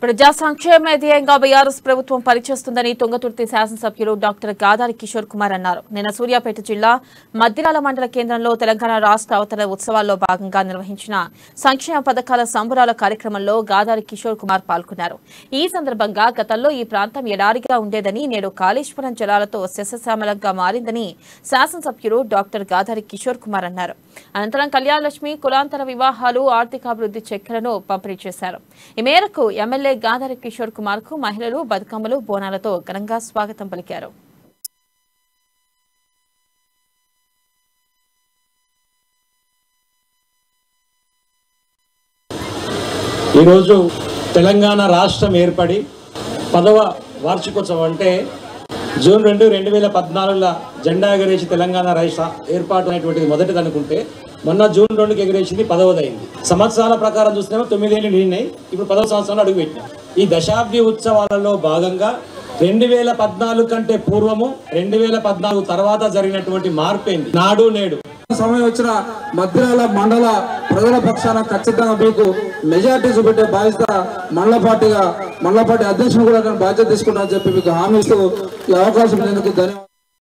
ప్రజా సంక్షేమ ధ్యేయంగా బీఆర్ఎస్ ప్రభుత్వం పనిచేస్తుందని తుంగతుర్తి శాసనసభ్యులు డాక్టర్ గాదారి కిషోర్ కుమార్ అన్నారు. నిన్న సూర్యాపేట జిల్లా మద్దిరాల మండల కేంద్రంలో తెలంగాణ రాష్ట్ర అవతరణ ఉత్సవాల్లో భాగంగా నిర్వహించిన సంక్షేమ పథకాల సంబరాల కార్యక్రమంలో గాదారి కిషోర్ కుమార్ పాల్గొన్నారు. ఈ సందర్భంగా గతంలో ఈ ప్రాంతం ఎడారిగా ఉండేదని నేడు కాళేశ్వరం జలాలతో సస్యశ్యామలంగా మారిందని శాసనసభ్యులు డాక్టర్ గాదారి కిషోర్ కుమార్ అన్నారు. అనంతరం కళ్యాణలక్ష్మి కులాంతర వివాహాలు ఆర్థికాభివృద్ధి చెక్కులను పంపిణీ చేశారు. ఈ మేరకు ఎమ్మెల్యే గాదారి కిషోర్ కుమార్ కు మహిళలు బతుకమ్మలు బోనాలతో ఘనంగా స్వాగతం పలికారు. ఈరోజు తెలంగాణ రాష్ట్రం ఏర్పడి 10వ వార్షికోత్సవం అంటే జూన్ 2, 2014 జెండా ఎగరేసి తెలంగాణ రాష్ట్ర ఏర్పాటు అనేటువంటిది మొదటిది అనుకుంటే మొన్న జూన్ 2కి ఎగరేసింది 10వది అయింది. సంవత్సరాల ప్రకారం చూస్తేమో 9 ఏళ్ళు నిండినాయి. ఇప్పుడు 10వ సంవత్సరంలో అడుగు పెట్టినాం. ఈ దశాబ్ది ఉత్సవాలలో భాగంగా 2014 కంటే పూర్వము 2014 తర్వాత జరిగినటువంటి మార్పేంది నాడు నేడు సమయం వచ్చిన మద్దిరాల మండల ప్రజల పక్షాన ఖచ్చితంగా మీకు మెజార్టీ చూపెట్టే బాధ్యత మండల పార్టీ అధ్యక్షుడు కూడా నేను బాధ్యత తీసుకుంటానని చెప్పి మీకు హామీ ఇస్తూ ఈ అవకాశం ఇచ్చేందుకు ధన్యవాదాలు.